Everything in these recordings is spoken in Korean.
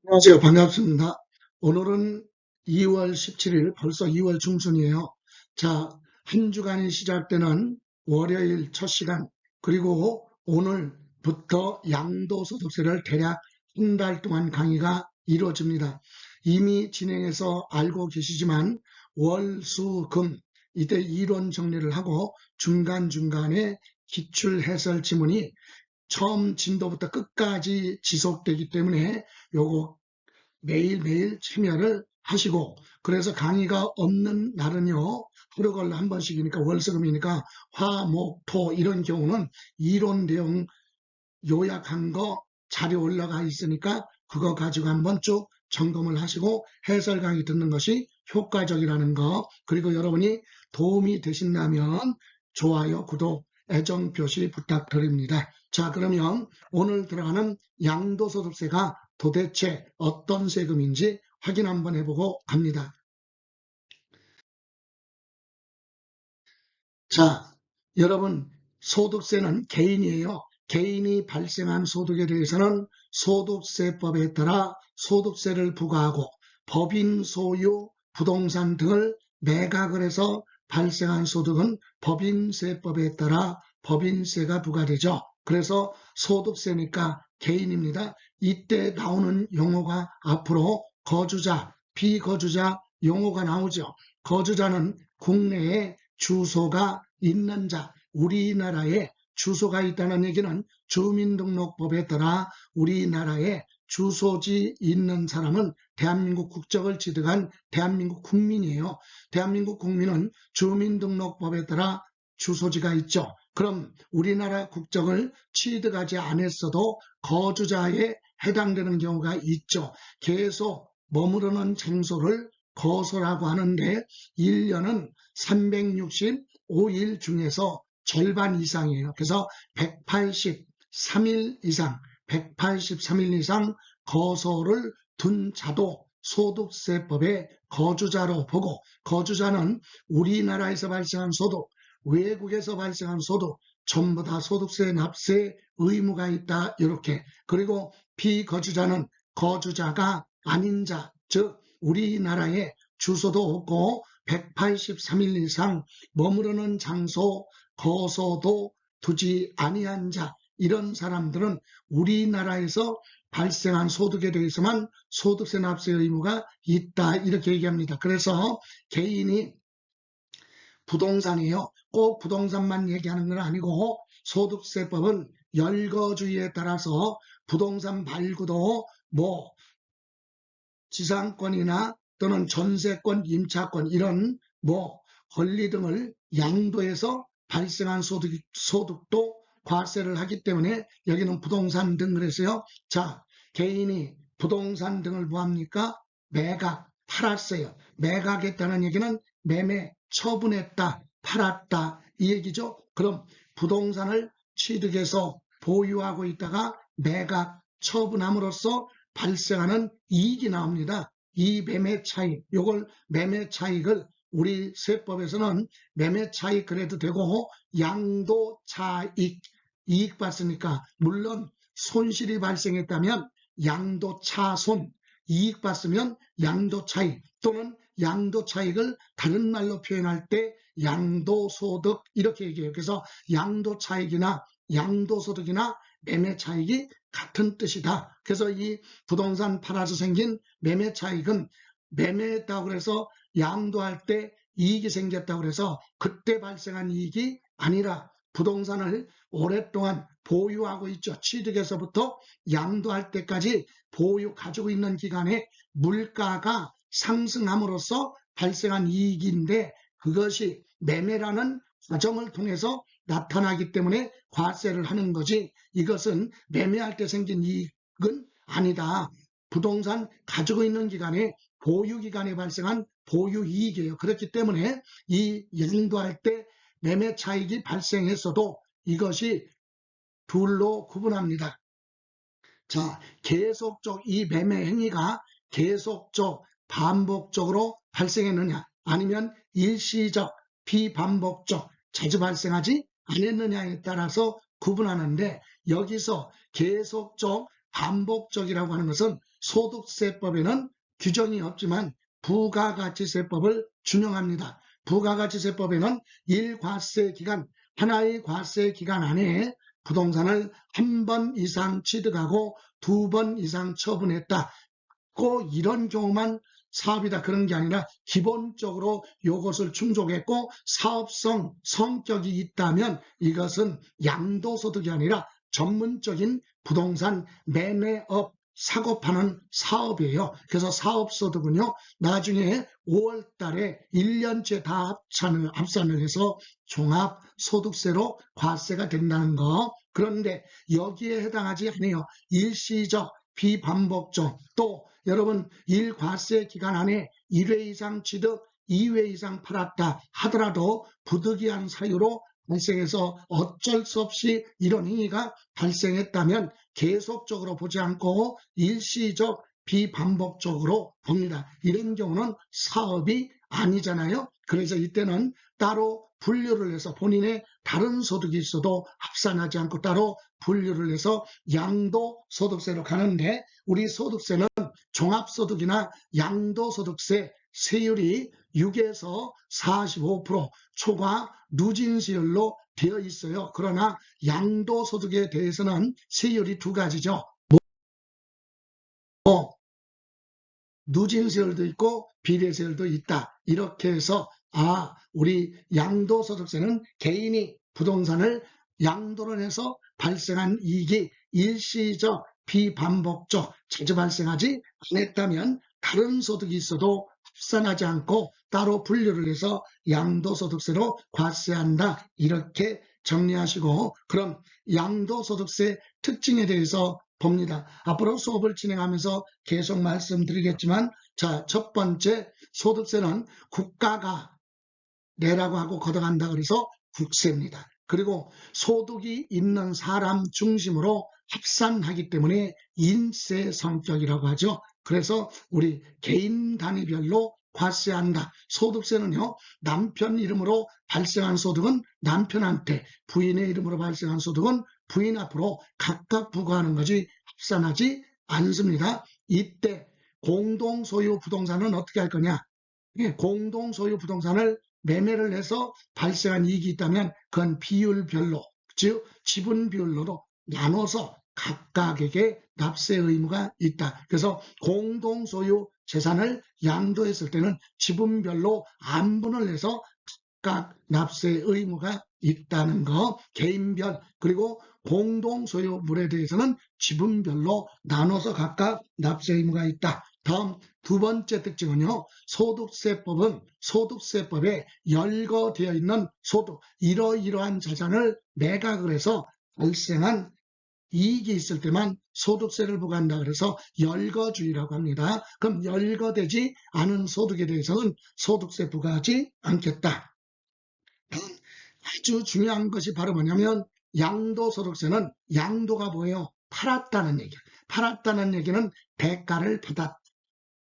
안녕하세요. 반갑습니다. 오늘은 2월 17일, 벌써 2월 중순이에요. 자, 한 주간이 시작되는 월요일 첫 시간, 그리고 오늘부터 양도소득세를 대략 한 달 동안 강의가 이루어집니다. 이미 진행해서 알고 계시지만 월, 수, 금, 이때 이론 정리를 하고 중간중간에 기출 해설 지문이 처음 진도부터 끝까지 지속되기 때문에 요거 매일매일 참여를 하시고, 그래서 강의가 없는 날은요, 하루 걸러 한 번씩이니까 월수금이니까 화, 목, 토 이런 경우는 이론 내용 요약한 거 자료 올라가 있으니까 그거 가지고 한번 쭉 점검을 하시고 해설 강의 듣는 것이 효과적이라는 거, 그리고 여러분이 도움이 되신다면 좋아요, 구독, 애정 표시 부탁드립니다. 자, 그러면 오늘 들어가는 양도소득세가 도대체 어떤 세금인지 확인 한번 해보고 갑니다. 자, 여러분, 소득세는 개인이에요. 개인이 발생한 소득에 대해서는 소득세법에 따라 소득세를 부과하고, 법인 소유 부동산 등을 매각을 해서 발생한 소득은 법인세법에 따라 법인세가 부과되죠. 그래서 소득세니까 개인입니다. 이때 나오는 용어가 앞으로 거주자, 비거주자 용어가 나오죠. 거주자는 국내에 주소가 있는 자, 우리나라에 주소가 있다는 얘기는 주민등록법에 따라 우리나라에 주소지 있는 사람은 대한민국 국적을 취득한 대한민국 국민이에요. 대한민국 국민은 주민등록법에 따라 주소지가 있죠. 그럼 우리나라 국적을 취득하지 않았어도 거주자에 해당되는 경우가 있죠. 계속 머무르는 장소를 거소라고 하는데 1년은 365일 중에서 절반 이상이에요. 그래서 183일 이상, 183일 이상 거소를 둔 자도 소득세법의 거주자로 보고, 거주자는 우리나라에서 발생한 소득, 외국에서 발생한 소득, 전부 다 소득세 납세 의무가 있다. 이렇게. 그리고 비거주자는 거주자가 아닌 자, 즉 우리나라에 주소도 없고 183일 이상 머무르는 장소, 거소도 두지 아니한 자, 이런 사람들은 우리나라에서 발생한 소득에 대해서만 소득세 납세 의무가 있다. 이렇게 얘기합니다. 그래서 개인이 부동산이에요. 꼭 부동산만 얘기하는 건 아니고 소득세법은 열거주의에 따라서 부동산 말고도 뭐 지상권이나 또는 전세권, 임차권 이런 뭐 권리 등을 양도해서 발생한 소득도 과세를 하기 때문에 여기는 부동산 등 그래서요. 자, 개인이 부동산 등을 뭐합니까? 매각, 팔았어요. 매각했다는 얘기는 매매, 처분했다, 팔았다 이 얘기죠. 그럼 부동산을 취득해서 보유하고 있다가 매각, 처분함으로써 발생하는 이익이 나옵니다. 이 매매 차익, 요걸 매매 차익을 우리 세법에서는 매매 차익 그래도 되고 양도 차익, 이익 봤으니까 물론 손실이 발생했다면 양도 차손, 이익 봤으면 양도 차익 또는 양도 차익을 다른 말로 표현할 때 양도소득 이렇게 얘기해요. 그래서 양도 차익이나 양도소득이나 매매 차익이 같은 뜻이다. 그래서 이 부동산 팔아서 생긴 매매 차익은 매매했다고 해서 양도할 때 이익이 생겼다고 해서 그때 발생한 이익이 아니라 부동산을 오랫동안 보유하고 있죠. 취득에서부터 양도할 때까지 가지고 있는 기간에 물가가 상승함으로써 발생한 이익인데 그것이 매매라는 과정을 통해서 나타나기 때문에 과세를 하는 거지 이것은 매매할 때 생긴 이익은 아니다. 부동산 가지고 있는 기간에 보유 기간에 발생한 보유 이익이에요. 그렇기 때문에 이 양도할 때 매매 차익이 발생했어도 이것이 둘로 구분합니다. 자, 계속적 이 매매 행위가 계속적 반복적으로 발생했느냐 아니면 일시적 비반복적 자주 발생하지 않았느냐에 따라서 구분하는데 여기서 계속적 반복적이라고 하는 것은 소득세법에는 규정이 없지만 부가가치세법을 준용합니다. 부가가치세법에는 1과세 기간, 하나의 과세 기간 안에 부동산을 한 번 이상 취득하고 2번 이상 처분했다. 꼭 이런 경우만 사업이다 그런 게 아니라 기본적으로 이것을 충족했고 사업성 성격이 있다면 이것은 양도소득이 아니라 전문적인 부동산 매매업 사고 파는 사업이에요. 그래서 사업소득은요 나중에 5월 달에 1년째 다 합산을 해서 종합소득세로 과세가 된다는 거. 그런데 여기에 해당하지 않아요. 일시적 비반복적 또 여러분 1과세 기간 안에 1회 이상 취득 2회 이상 팔았다 하더라도 부득이한 사유로 발생해서 어쩔 수 없이 이런 행위가 발생했다면 계속적으로 보지 않고 일시적 비반복적으로 봅니다. 이런 경우는 사업이 아니잖아요. 그래서 이때는 따로 분류를 해서 본인의 다른 소득이 있어도 합산하지 않고 따로 분류를 해서 양도소득세로 가는데 우리 소득세는 종합소득이나 양도소득세 세율이 6에서 45% 초과 누진세율로 되어 있어요. 그러나 양도소득에 대해서는 세율이 두 가지죠. 누진세율도 있고 비례세율도 있다. 이렇게 해서 우리 양도소득세는 개인이 부동산을 양도를 해서 발생한 이익이 일시적 비반복적 자주 발생하지 않았다면 다른 소득이 있어도 합산하지 않고 따로 분류를 해서 양도소득세로 과세한다. 이렇게 정리하시고 그럼 양도소득세 특징에 대해서 봅니다. 앞으로 수업을 진행하면서 계속 말씀드리겠지만 자, 첫 번째 소득세는 국가가 내라고 하고 걷어간다 그래서 국세입니다. 그리고 소득이 있는 사람 중심으로 합산하기 때문에 인세 성격이라고 하죠. 그래서 우리 개인 단위별로 과세한다. 소득세는요. 남편 이름으로 발생한 소득은 남편한테, 부인의 이름으로 발생한 소득은 부인 앞으로 각각 부과하는 거지 합산하지 않습니다. 이때 공동소유 부동산은 어떻게 할 거냐? 공동소유 부동산을 매매를 해서 발생한 이익이 있다면 그건 비율별로, 즉 지분 비율로 나눠서 각각에게 납세 의무가 있다. 그래서 공동소유 재산을 양도했을 때는 지분별로 안분을 해서 각각 납세 의무가 있다는 거. 개인별 그리고 공동소유물에 대해서는 지분별로 나눠서 각각 납세 의무가 있다. 다음 두 번째 특징은요. 소득세법은 소득세법에 열거되어 있는 소득, 이러이러한 자산을 매각을 해서 발생한 이익이 있을 때만 소득세를 부과한다 그래서 열거주의라고 합니다. 그럼 열거되지 않은 소득에 대해서는 소득세 부과하지 않겠다. 다음 아주 중요한 것이 바로 뭐냐면 양도소득세는 양도가 뭐예요? 팔았다는 얘기야. 팔았다는 얘기는 대가를 받았다.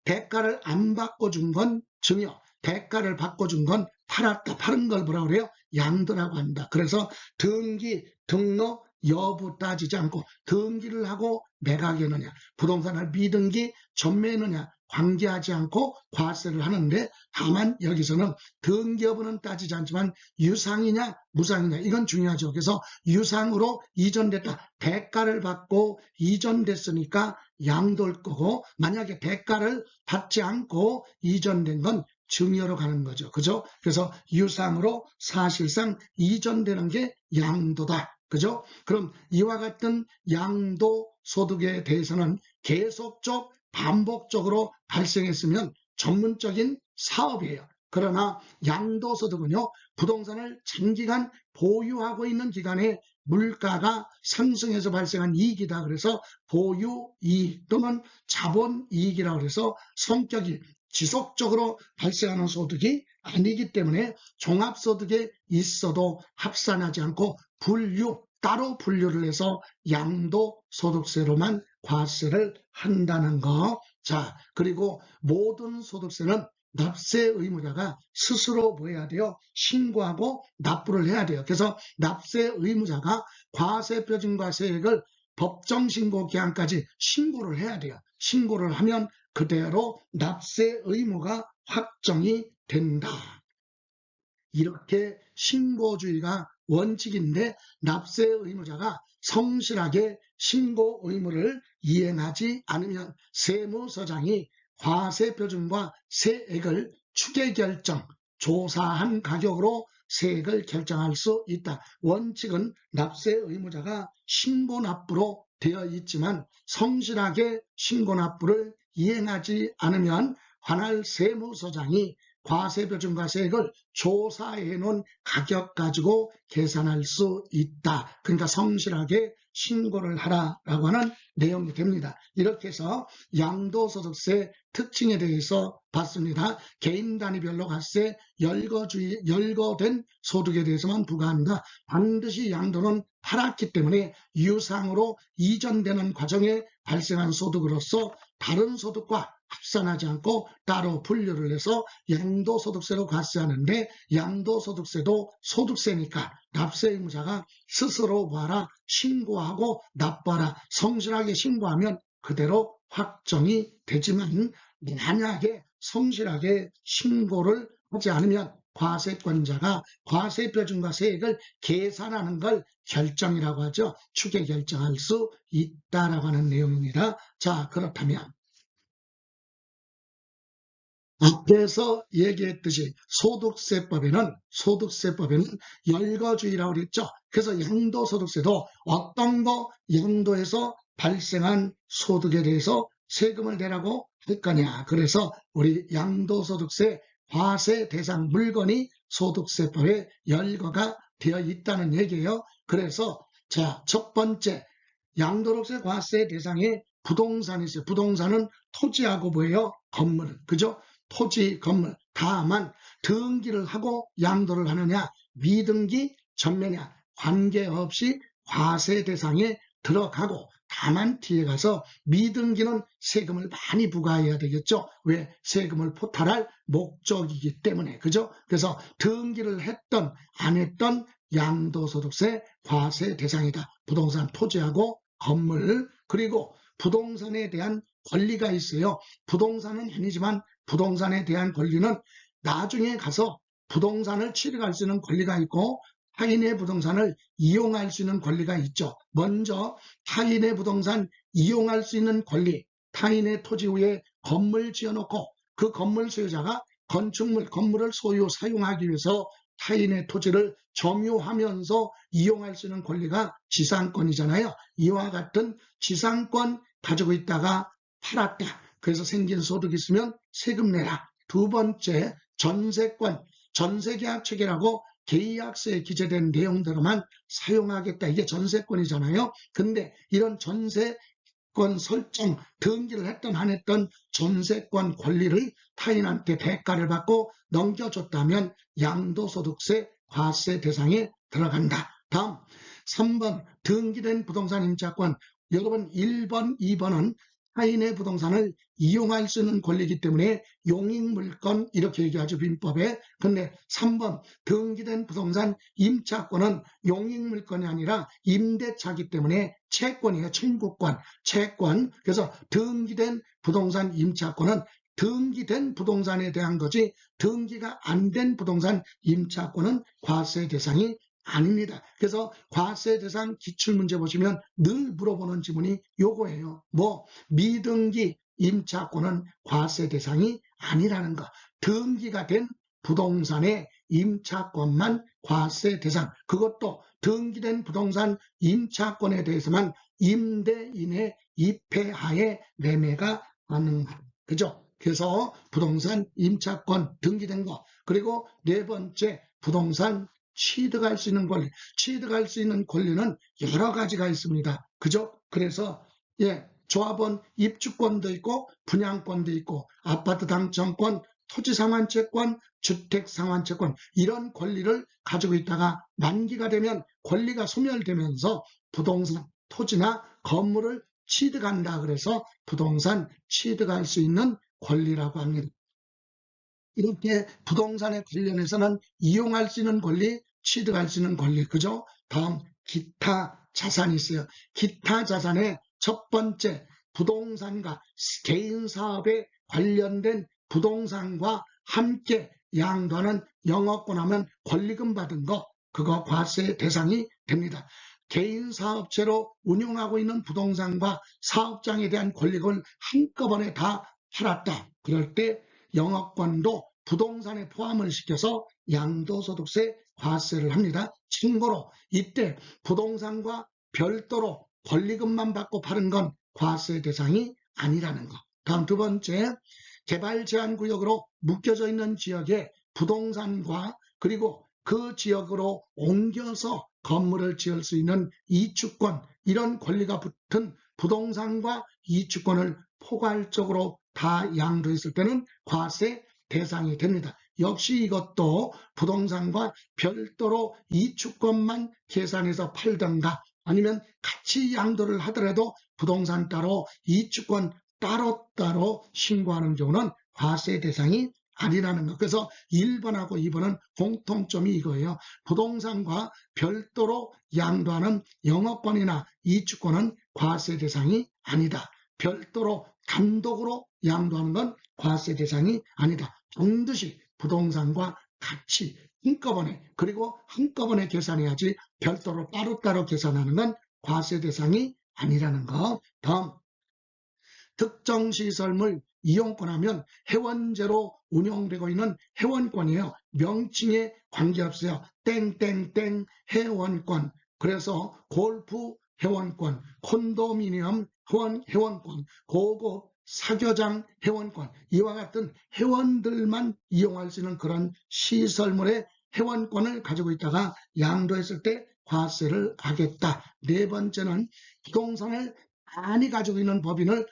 대가를 안 받고 준 건 증여, 대가를 받고 준 건 팔았다. 파는 걸 뭐라고 그래요? 양도라고 한다. 그래서 등기, 등록 여부 따지지 않고 등기를 하고 매각했느냐, 부동산을 미등기 전매했느냐 관계하지 않고 과세를 하는데 다만 여기서는 등기 여부는 따지지 않지만 유상이냐 무상이냐 이건 중요하죠. 그래서 유상으로 이전됐다. 대가를 받고 이전됐으니까 양도일 거고 만약에 대가를 받지 않고 이전된 건 증여로 가는 거죠. 그죠? 그래서 유상으로 사실상 이전되는 게 양도다. 그죠? 그럼 이와 같은 양도소득에 대해서는 계속적 반복적으로 발생했으면 전문적인 사업이에요. 그러나 양도소득은요. 부동산을 장기간 보유하고 있는 기간에 물가가 상승해서 발생한 이익이다. 그래서 보유이익 또는 자본이익이라고 해서 성격이 지속적으로 발생하는 소득이 아니기 때문에 종합소득에 있어도 합산하지 않고 따로 분류를 해서 양도소득세로만 과세를 한다는 거. 자, 그리고 모든 소득세는 납세 의무자가 스스로 뭐 해야 돼요? 신고하고 납부를 해야 돼요. 그래서 납세 의무자가 과세표준과세액을 법정 신고 기한까지 신고를 해야 돼요. 신고를 하면 그대로 납세 의무가 확정이 된다. 이렇게 신고주의가 원칙인데 납세 의무자가 성실하게 신고 의무를 이행하지 않으면 세무서장이 과세표준과 세액을 추계결정, 조사한 가격으로 세액을 결정할 수 있다. 원칙은 납세 의무자가 신고납부로 되어 있지만 성실하게 신고납부를 이행하지 않으면 관할 세무서장이 과세표준과 세액을 조사해 놓은 가격 가지고 계산할 수 있다. 그러니까 성실하게 신고를 하라라고 하는 내용이 됩니다. 이렇게 해서 양도소득세 특징에 대해서 봤습니다. 개인 단위별로 과세 열거된 소득에 대해서만 부과한다. 반드시 양도는 팔았기 때문에 유상으로 이전되는 과정에 발생한 소득으로서 다른 소득과 합산하지 않고 따로 분류를 해서 양도소득세로 과세하는데 양도소득세도 소득세니까 납세 의무자가 스스로 뭐하라? 신고하고 납부하라. 성실하게 신고하면 그대로 확정이 되지만 만약에 성실하게 신고를 하지 않으면 과세권자가 과세표준과 세액을 계산하는 걸 결정이라고 하죠. 추계 결정할 수 있다라고 하는 내용입니다. 자, 그렇다면 앞에서 얘기했듯이 소득세법에는 열거주의라고 그랬죠. 그래서 양도소득세도 어떤 거 양도에서 발생한 소득에 대해서 세금을 내라고 할 거냐. 그래서 우리 양도소득세 과세 대상 물건이 소득세법에 열거가 되어 있다는 얘기예요. 그래서 자, 첫 번째 양도소득세 과세 대상에 부동산이 있어요. 부동산은 토지하고 뭐예요? 건물. 그죠? 토지, 건물. 다만 등기를 하고 양도를 하느냐, 미등기, 전매냐 관계없이 과세 대상에 들어가고 다만 뒤에 가서 미등기는 세금을 많이 부과해야 되겠죠. 왜? 세금을 포탈할 목적이기 때문에. 그죠? 그래서 등기를 했던 안 했던 양도소득세 과세 대상이다. 부동산 토지하고 건물 그리고 부동산에 대한 권리가 있어요. 부동산은 아니지만 부동산에 대한 권리는 나중에 가서 부동산을 취득할 수 있는 권리가 있고 타인의 부동산을 이용할 수 있는 권리가 있죠. 먼저 타인의 부동산 이용할 수 있는 권리, 타인의 토지 위에 건물 지어놓고 그 건물 소유자가 건물을 소유 사용하기 위해서 타인의 토지를 점유하면서 이용할 수 있는 권리가 지상권이잖아요. 이와 같은 지상권 가지고 있다가 팔았다. 그래서 생긴 소득이 있으면 세금 내라. 두 번째, 전세권, 전세계약 체결하고 계약서에 기재된 내용대로만 사용하겠다. 이게 전세권이잖아요. 근데 이런 전세권 설정, 등기를 했던 안 했던 전세권 권리를 타인한테 대가를 받고 넘겨줬다면 양도소득세 과세 대상에 들어간다. 다음 3번 등기된 부동산 임차권. 여러분 1번, 2번은 타인의 부동산을 이용할 수 있는 권리이기 때문에 용익물권 이렇게 얘기하죠. 민법에. 근데 3번 등기된 부동산 임차권은 용익물권이 아니라 임대차이기 때문에 채권이에요. 청구권, 채권. 그래서 등기된 부동산 임차권은 등기된 부동산에 대한 거지 등기가 안 된 부동산 임차권은 과세 대상이 아닙니다. 그래서 과세 대상 기출문제 보시면 늘 물어보는 지문이 요거예요. 뭐 미등기 임차권은 과세 대상이 아니라는 거. 등기가 된 부동산의 임차권만 과세 대상. 그것도 등기된 부동산 임차권에 대해서만 임대인의 입회하에 매매가 가능합니다. 그죠? 그래서 부동산 임차권 등기된 거. 그리고 네 번째 부동산 취득할 수 있는 권리. 취득할 수 있는 권리는 여러 가지가 있습니다. 그죠? 그래서 조합원 입주권도 있고 분양권도 있고 아파트 당첨권, 토지 상환채권, 주택 상환채권 이런 권리를 가지고 있다가 만기가 되면 권리가 소멸되면서 부동산, 토지나 건물을 취득한다. 그래서 부동산 취득할 수 있는 권리라고 합니다. 이렇게 부동산에 관련해서는 이용할 수 있는 권리, 취득할 수 있는 권리, 그죠? 다음 기타 자산이 있어요. 기타 자산의 첫 번째 부동산과 개인 사업에 관련된 부동산과 함께 양도하는 영업권하면 권리금 받은 거, 그거 과세 대상이 됩니다. 개인 사업체로 운영하고 있는 부동산과 사업장에 대한 권리금을 한꺼번에 다 팔았다. 그럴 때 영업권도 부동산에 포함을 시켜서 양도소득세 과세를 합니다. 참고로 이때 부동산과 별도로 권리금만 받고 파는 건 과세 대상이 아니라는 거. 다음 두 번째, 개발제한구역으로 묶여져 있는 지역에 부동산과 그리고 그 지역으로 옮겨서 건물을 지을 수 있는 이주권, 이런 권리가 붙은 부동산과 이주권을 포괄적으로 다 양도했을 때는 과세 대상이 됩니다. 역시 이것도 부동산과 별도로 이주권만 계산해서 팔던가 아니면 같이 양도를 하더라도 부동산 따로 이주권 따로따로 신고하는 경우는 과세 대상이 아니라는 것. 그래서 1번하고 2번은 공통점이 이거예요. 부동산과 별도로 양도하는 영업권이나 이주권은 과세 대상이 아니다. 별도로 단독으로 양도하는 건 과세 대상이 아니다. 반드시 부동산과 같이 한꺼번에, 그리고 한꺼번에 계산해야지 별도로 따로따로 계산하는 건 과세 대상이 아니라는 거. 다음, 특정 시설물 이용권 하면 회원제로 운영되고 있는 회원권이에요. 명칭에 관계없어요. 땡땡땡 회원권. 그래서 골프 회원권, 콘도미니엄 회원권, 고급 사교장 회원권, 이와 같은 회원들만 이용할 수 있는 그런 시설물의 회원권을 가지고 있다가 양도했을 때 과세를 하겠다. 네 번째는 부동산을 많이 가지고 있는 법인을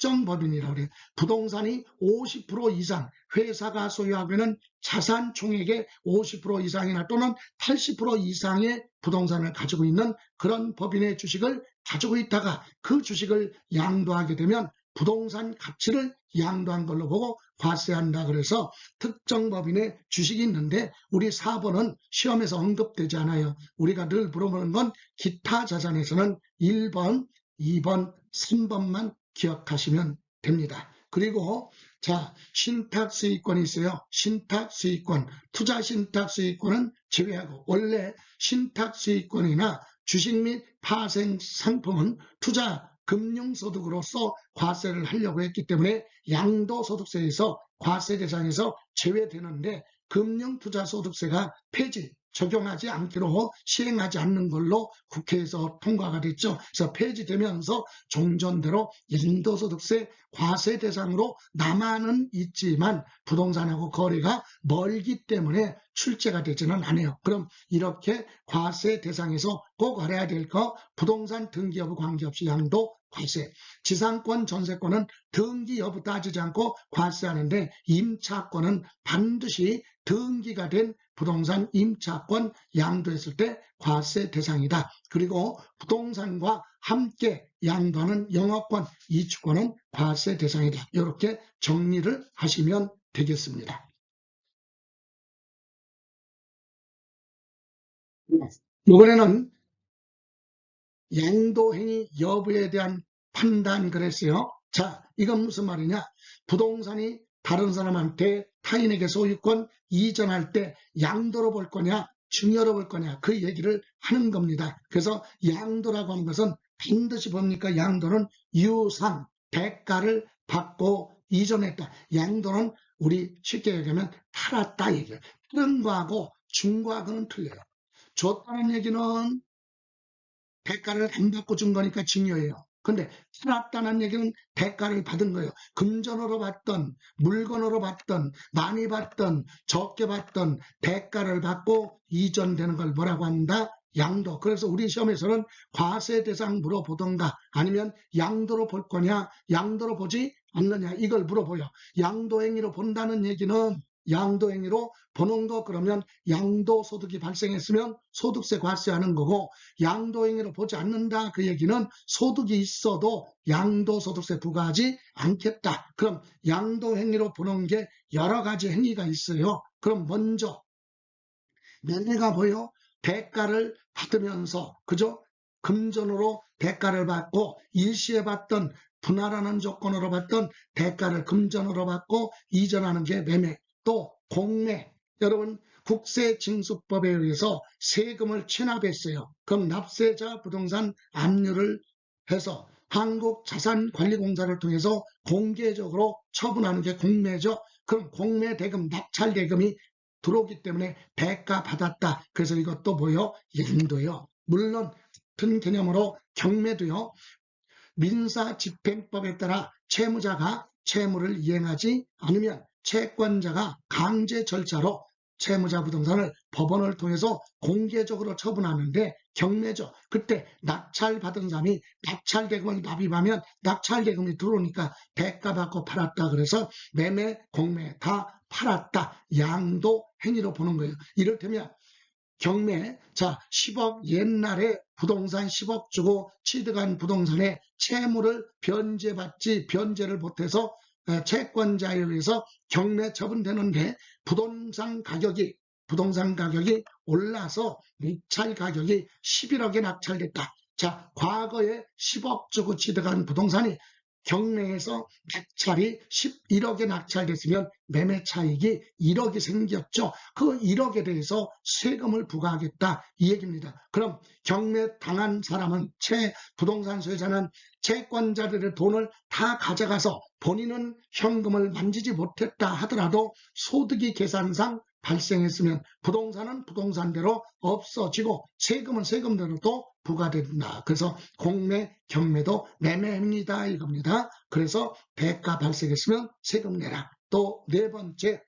특정법인이라고 그래요. 부동산이 50% 이상, 회사가 소유하고 있는 자산 총액의 50% 이상이나 또는 80% 이상의 부동산을 가지고 있는 그런 법인의 주식을 가지고 있다가 그 주식을 양도하게 되면 부동산 가치를 양도한 걸로 보고 과세한다. 그래서 특정 법인의 주식이 있는데 우리 4번은 시험에서 언급되지 않아요. 우리가 늘 물어보는 건 기타 자산에서는 1번, 2번, 3번만 기억하시면 됩니다. 그리고 자, 신탁수익권이 있어요. 신탁수익권, 투자신탁수익권은 제외하고 원래 신탁수익권이나 주식 및 파생상품은 투자 금융소득으로서 과세를 하려고 했기 때문에 양도소득세에서 과세 대상에서 제외되는데 금융투자소득세가 폐지, 적용하지 않기로 시행하지 않는 걸로 국회에서 통과가 됐죠. 그래서 폐지되면서 종전대로 양도소득세 과세 대상으로 남아는 있지만 부동산하고 거리가 멀기 때문에 출제가 되지는 않아요. 그럼 이렇게 과세 대상에서 꼭 알아야 될 거, 부동산 등기 여부 관계없이 양도 과세. 지상권, 전세권은 등기 여부 따지지 않고 과세하는데 임차권은 반드시 등기가 된 부동산 임차권 양도했을 때 과세 대상이다. 그리고 부동산과 함께 양도하는 영업권, 이주권은 과세 대상이다. 이렇게 정리를 하시면 되겠습니다. 이번에는 양도행위 여부에 대한 판단 그랬어요. 자, 이건 무슨 말이냐? 부동산이 다른 사람한테 타인에게 소유권 이전할 때 양도로 볼 거냐, 증여로 볼 거냐, 그 얘기를 하는 겁니다. 그래서 양도라고 하는 것은 반드시 뭡니까? 양도는 유상, 대가를 받고 이전했다. 양도는 우리 쉽게 얘기하면 팔았다 얘기예요. 다른 거하고 준 거하고는 틀려요. 줬다는 얘기는 대가를 안 받고 준 거니까 증여예요. 근데 팔았다는 얘기는 대가를 받은 거예요. 금전으로 받던, 물건으로 받던, 많이 받던, 적게 받던 대가를 받고 이전되는 걸 뭐라고 한다? 양도. 그래서 우리 시험에서는 과세 대상 물어보던가 아니면 양도로 볼 거냐, 양도로 보지 않느냐 이걸 물어보여. 양도행위로 본다는 얘기는 양도행위로 보는 거 그러면 양도소득이 발생했으면 소득세 과세하는 거고 양도행위로 보지 않는다 그 얘기는 소득이 있어도 양도소득세 부과하지 않겠다. 그럼 양도행위로 보는 게 여러 가지 행위가 있어요. 그럼 먼저 내가 뭐요? 대가를 받으면서 그죠? 금전으로 대가를 받고 일시에 받던 분할하는 조건으로 받던 대가를 금전으로 받고 이전하는 게 매매. 또 공매. 여러분 국세징수법에 의해서 세금을 체납했어요. 그럼 납세자 부동산 압류를 해서 한국자산관리공사를 통해서 공개적으로 처분하는 게 공매죠. 그럼 공매 대금, 낙찰 대금이 들어오기 때문에 대가 받았다. 그래서 이것도 뭐요? 양도요. 물론 같은 개념으로 경매도요. 민사집행법에 따라 채무자가 채무를 이행하지 않으면 채권자가 강제 절차로 채무자 부동산을 법원을 통해서 공개적으로 처분하는데 경매죠. 그때 낙찰받은 사람이 낙찰대금을 납입하면 낙찰대금이 들어오니까 대가 받고 팔았다. 그래서 매매, 공매 다 팔았다. 양도 행위로 보는 거예요. 이를테면 경매, 자 10억 옛날에 부동산 10억 주고 취득한 부동산에 채무를 변제를 못해서 채권자에 의해서 경매 처분되는데 부동산 가격이 올라서 낙찰 가격이 11억에 낙찰됐다. 자, 과거에 10억 주고 취득한 부동산이 경매에서 낙찰이 11억에 낙찰됐으면 매매 차익이 1억이 생겼죠. 그 1억에 대해서 세금을 부과하겠다 이 얘기입니다. 그럼 경매 당한 사람은 부동산 소유자는 채권자들의 돈을 다 가져가서 본인은 현금을 만지지 못했다 하더라도 소득이 계산상 발생했으면 부동산은 부동산대로 없어지고 세금은 세금대로 또 부과된다. 그래서 공매, 경매도 매매입니다. 이겁니다. 그래서 대가 발생했으면 세금 내라. 또 네 번째,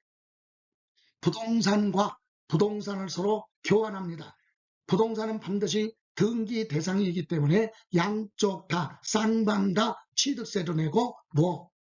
부동산과 부동산을 서로 교환합니다. 부동산은 반드시 등기 대상이기 때문에 양쪽 다 쌍방 다 취득세도 내고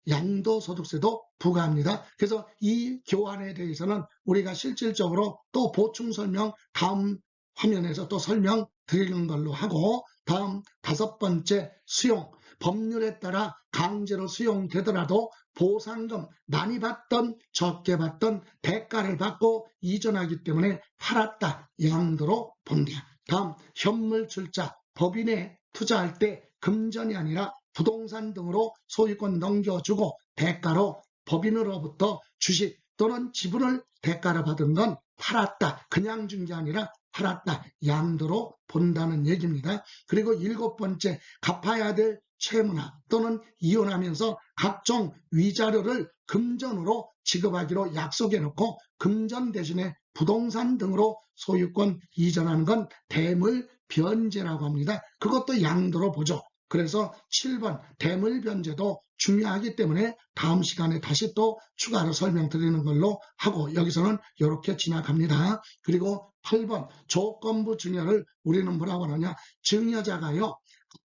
양도소득세도 부과합니다. 그래서 이 교환에 대해서는 우리가 실질적으로 또 보충 설명 다음 화면에서 또 설명드리는 걸로 하고, 다음 5번째 수용. 법률에 따라 강제로 수용되더라도 보상금 많이 받던 적게 받던 대가를 받고 이전하기 때문에 팔았다. 양도로 본다. 다음 현물 출자. 법인에 투자할 때 금전이 아니라 부동산 등으로 소유권 넘겨주고 대가로 법인으로부터 주식 또는 지분을 대가로 받은 건 팔았다. 그냥 준 게 아니라 팔았다. 양도로 본다는 얘기입니다. 그리고 7번째, 갚아야 될 채무나 또는 이혼하면서 각종 위자료를 금전으로 지급하기로 약속해놓고 금전 대신에 부동산 등으로 소유권 이전하는 건 대물 변제라고 합니다. 그것도 양도로 보죠. 그래서 7번 대물 변제도 중요하기 때문에 다음 시간에 다시 또 추가로 설명드리는 걸로 하고, 여기서는 이렇게 지나갑니다. 그리고 8번 조건부 증여를 우리는 뭐라고 하느냐, 증여자가요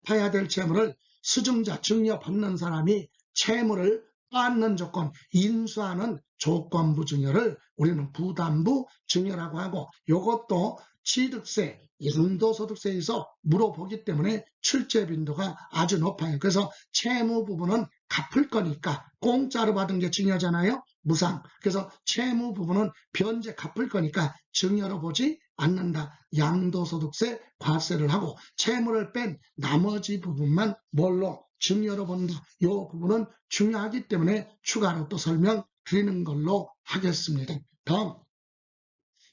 갚아야 될 채무를 수증자, 증여받는 사람이 채무를 쌓는 조건, 인수하는 조건부 증여를 우리는 부담부 증여라고 하고, 이것도 취득세, 양도소득세에서 물어보기 때문에 출제 빈도가 아주 높아요. 그래서 채무 부분은 갚을 거니까, 공짜로 받은 게 증여잖아요. 무상. 그래서 채무 부분은 변제 갚을 거니까 증여로 보지 않는다. 양도소득세 과세를 하고 채무를 뺀 나머지 부분만 뭘로? 증여로 본다. 이 부분은 중요하기 때문에 추가로 또 설명드리는 걸로 하겠습니다. 다음,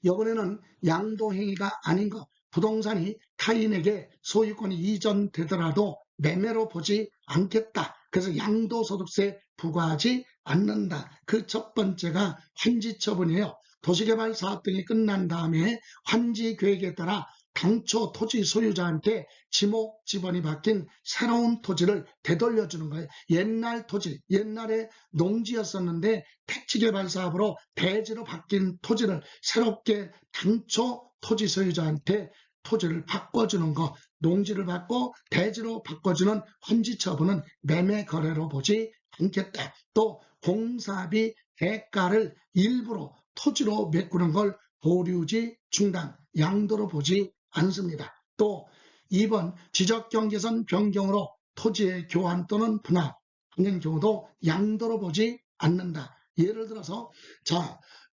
이번에는 양도행위가 아닌 것, 부동산이 타인에게 소유권이 이전되더라도 매매로 보지 않겠다. 그래서 양도소득세 부과하지 않는다. 그 첫 번째가 환지처분이에요. 도시개발 사업 등이 끝난 다음에 환지계획에 따라 당초 토지 소유자한테 지목 지번이 바뀐 새로운 토지를 되돌려주는 거예요. 옛날 토지, 옛날에 농지였었는데 택지개발 사업으로 대지로 바뀐 토지를 새롭게 당초 토지 소유자한테 토지를 바꿔주는 거, 농지를 바꿔 대지로 바꿔주는 환지처분은 매매 거래로 보지 않겠다. 또 공사비 대가를 일부러 토지로 메꾸는 걸 보류지 중단, 양도로 보지 않습니다. 또 2번 지적경계선 변경으로 토지의 교환 또는 분할하는 경우도 양도로 보지 않는다. 예를 들어서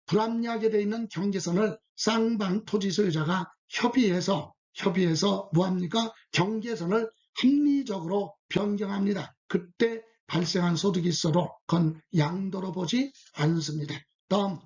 불합리하게 되어 있는 경계선을 쌍방 토지 소유자가 협의해서 협의해서 뭐합니까? 경계선을 합리적으로 변경합니다. 그때 발생한 소득이 있어도 그건 양도로 보지 않습니다. 다음,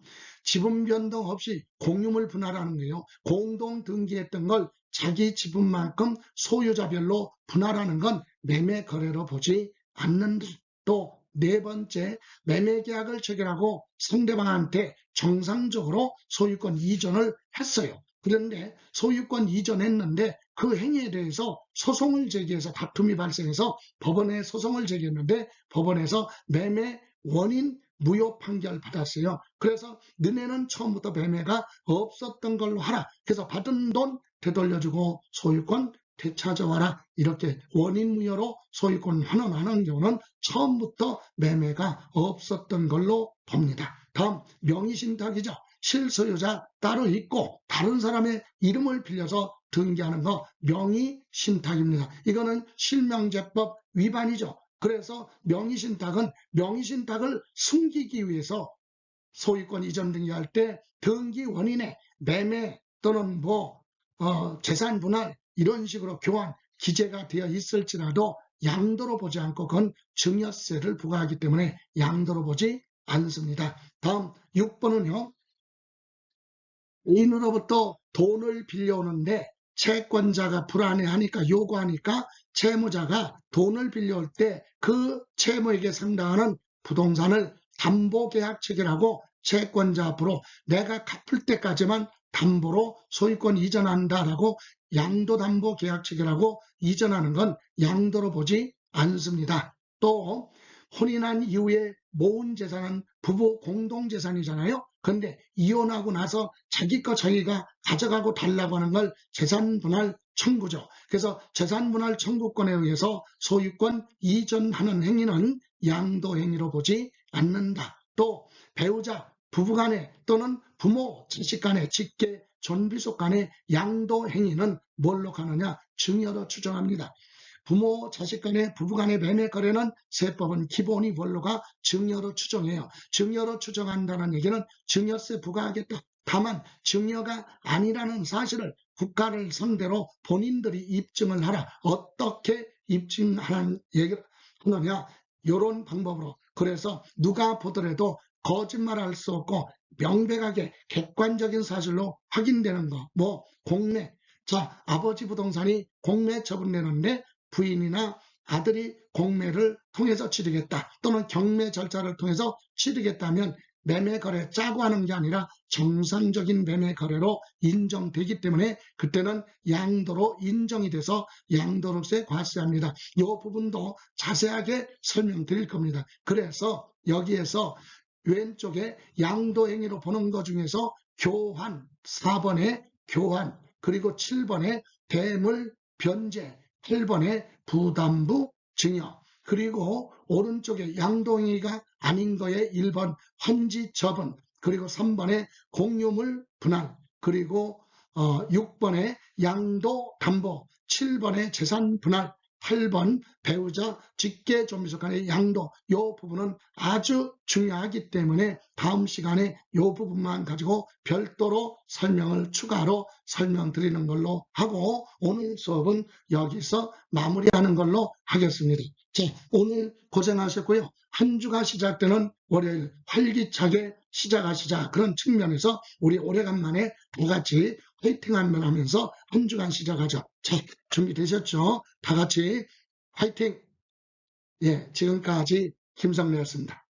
지분 변동 없이 공유물 분할하는 거예요. 공동 등기했던 걸 자기 지분만큼 소유자별로 분할하는 건 매매 거래로 보지 않는다. 또 네 번째, 매매 계약을 체결하고 상대방한테 정상적으로 소유권 이전을 했어요. 그런데 소유권 이전했는데 그 행위에 대해서 소송을 제기해서 다툼이 발생해서 법원에 소송을 제기했는데 법원에서 매매 원인 무효 판결 받았어요. 그래서 너네는 처음부터 매매가 없었던 걸로 하라. 그래서 받은 돈 되돌려주고 소유권 되찾아와라. 이렇게 원인 무효로 소유권 환원하는 경우는 처음부터 매매가 없었던 걸로 봅니다. 다음, 명의신탁이죠. 실소유자 따로 있고 다른 사람의 이름을 빌려서 등기하는 거 명의신탁입니다. 이거는 실명제법 위반이죠. 그래서 명의신탁은 명의신탁을 숨기기 위해서 소유권 이전 등기할 때 등기 원인에 매매 또는 재산 분할 이런 식으로 교환 기재가 되어 있을지라도 양도로 보지 않고 그건 증여세를 부과하기 때문에 양도로 보지 않습니다. 다음 6번은요. 애인으로부터 돈을 빌려오는데 채권자가 불안해하니까 요구하니까 채무자가 돈을 빌려올 때 그 채무에게 상당하는 부동산을 담보계약 체결하고 채권자 앞으로 내가 갚을 때까지만 담보로 소유권 이전한다라고 양도담보계약 체결하고 이전하는 건 양도로 보지 않습니다. 또 혼인한 이후에 모은 재산은 부부 공동재산이잖아요. 그런데 이혼하고 나서 자기 거 자기가 가져가고 달라고 하는 걸 재산분할 청구죠. 그래서 재산분할 청구권에 의해서 소유권 이전하는 행위는 양도행위로 보지 않는다. 또 배우자, 부부간에 또는 부모, 자식 간의 직계, 존비속 간의 양도행위는 뭘로 가느냐? 증여로 추정합니다. 부모, 자식 간의 부부 간의 매매 거래는 세법은 기본이 원로가 증여로 추정해요. 증여로 추정한다는 얘기는 증여세 부과하겠다. 다만 증여가 아니라는 사실을 국가를 상대로 본인들이 입증을 하라. 어떻게 입증하는 얘기를 하느냐? 이런 방법으로. 그래서 누가 보더라도 거짓말할 수 없고 명백하게 객관적인 사실로 확인되는 거. 공매. 자, 아버지 부동산이 공매 처분되는데 부인이나 아들이 공매를 통해서 치르겠다 또는 경매 절차를 통해서 치르겠다면 매매 거래 짜고 하는 게 아니라 정상적인 매매 거래로 인정되기 때문에 그때는 양도로 인정이 돼서 양도로세 과세합니다. 이 부분도 자세하게 설명드릴 겁니다. 그래서 여기에서 왼쪽에 양도행위로 보는 것 중에서 교환, 4번에 교환, 그리고 7번에 대물 변제, 8번에 부담부 증여, 그리고 오른쪽에 양도행위가 아닌 거에 1번 환지 처분, 그리고 3번에 공유물 분할, 그리고 6번에 양도 담보, 7번에 재산 분할, 8번 배우자 직계 존비속 간의 양도, 이 부분은 아주 중요하기 때문에 다음 시간에 이 부분만 가지고 별도로 설명을 추가로 설명드리는 걸로 하고 오늘 수업은 여기서 마무리하는 걸로 하겠습니다. 자, 오늘 고생하셨고요. 한 주가 시작되는 월요일 활기차게 시작하시자 그런 측면에서 우리 오래간만에 다 같이 화이팅 한번 하면서 한 주간 시작하죠. 자, 준비되셨죠? 다 같이 화이팅! 예, 지금까지 김성래였습니다.